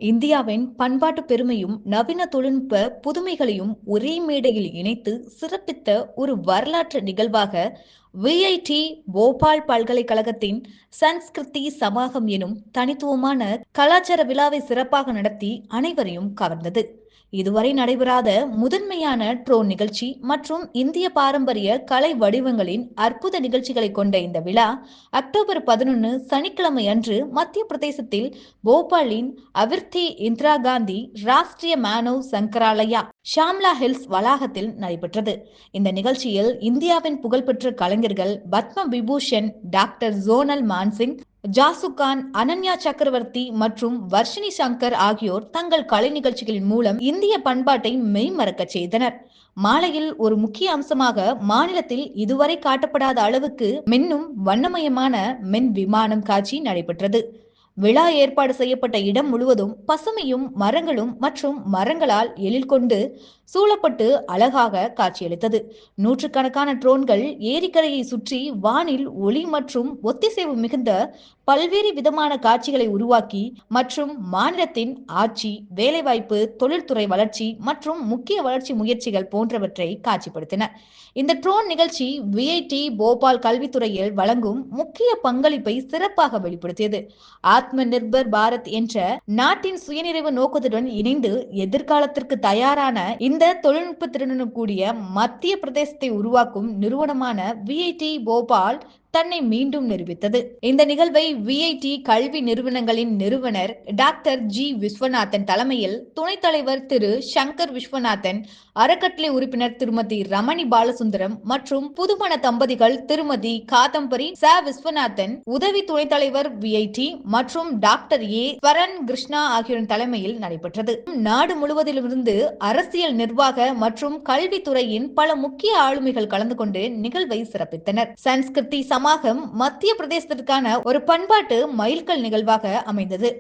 இந்தியாவின் பண்பாட்டு பெருமையும் நவீன தொழில்நுட்ப புதுமைகளையும் ஒரே மேடையில் இணைத்து சிறப்பித்த ஒரு வரலாற்று நிகழ்வாக விஐடி போபால் பல்கலைக்கழகத்தின் சன்ஸ்கிருதி சமாகம் எனும் தனித்துவமான கலாச்சார விழாவை சிறப்பாக நடத்தி அனைவரையும் கவர்ந்தது. இதுவரை நடைபெறாத முதன்மையான ட்ரோன் நிகழ்ச்சி மற்றும் இந்திய பாரம்பரிய கலை வடிவங்களின் அற்புத நிகழ்ச்சிகளை கொண்ட இந்த விழா அக்டோபர் 11 சனிக்கிழமை அன்று மத்திய பிரதேசத்தில் போபாலின் அவிர்த்தி இந்திரா காந்தி ராஷ்டிரிய மானவ் சங்கராலயா ஷாம்லா ஹில்ஸ் வளாகத்தில் நடைபெற்றது. இந்த நிகழ்ச்சியில் இந்தியாவின் புகழ்பெற்ற கலைஞர்கள் பத்ம விபூஷன் டாக்டர் ஜோனல் மான்சிங், ஜாசுகான், அனன்யா சக்கரவர்த்தி மற்றும் வர்ஷினி சங்கர் ஆகியோர் தங்கள் கலை நிகழ்ச்சிகளின் மூலம் இந்திய பண்பாட்டை மெய்மறக்கச் செய்தனர். மாலையில் ஒரு முக்கிய அம்சமாக மாநிலத்தில் இதுவரை காட்டப்படாத அளவுக்கு மின்னும் வண்ணமயமான மின் விமானம் காட்சி நடைபெற்றது. விழா ஏற்பாடு செய்யப்பட்ட இடம் முழுவதும் பசுமையும் மரங்களும் மற்றும் மரங்களால் எழில் கொண்டு சூழப்பட்டு அழகாக காட்சியளித்தது. நூற்றுக்கணக்கான ட்ரோன்கள் ஏரிக்கரையை சுற்றி வானில் ஒளி மற்றும் ஒத்திசைவு மிகுந்த பல்வேறு விதமான காட்சிகளை உருவாக்கி மற்றும் மாநிலத்தின் ஆட்சி, வேலைவாய்ப்பு, தொழில்துறை வளர்ச்சி மற்றும் முக்கிய வளர்ச்சி முயற்சிகள் போன்றவற்றை காட்சிப்படுத்தின. இந்த ட்ரோன் நிகழ்ச்சி விஐடி போபால் கல்வித்துறையில் வழங்கும் முக்கிய பங்களிப்பை சிறப்பாக வெளிப்படுத்தியது. ஆத்ம நிர்பர் பாரத் என்ற நாட்டின் சுயநிறைவு நோக்கத்துடன் இணைந்து எதிர்காலத்திற்கு தயாரான இந்த தொழில்நுட்ப திறனுடன் கூடிய மத்திய பிரதேசத்தை உருவாக்கும் நிறுவனமான விஐடி போபால் தன்னை மீண்டும் நிரூபித்தது. இந்த நிகழ்வை விஐடி கல்வி நிறுவனங்களின் நிறுவனர் டாக்டர் ஜி விஸ்வநாதன் தலைமையில் துணைத் தலைவர் திரு சங்கர் விஸ்வநாதன், அறக்கட்டளை உறுப்பினர் திருமதி ரமணி பாலசுந்தரம் மற்றும் புதுமண தம்பதிகள் திருமதி காதம்பரி ச விஸ்வநாதன், உதவி துணைத் தலைவர் விஐடி மற்றும் டாக்டர் ஏ ஸ்வரன் கிருஷ்ணா ஆகியோரின் தலைமையில் நடைபெற்றது. நாடு முழுவதிலிருந்து அரசியல், நிர்வாக மற்றும் கல்வித்துறையின் பல முக்கிய ஆளுமைகள் கலந்து கொண்டு நிகழ்வை சிறப்பித்தனர். சன்ஸ்கிருதி சமாகம் மத்திய பிரதேசத்திற்கான ஒரு பண்பாட்டு மைல்கல் நிகழ்வாக அமைந்தது.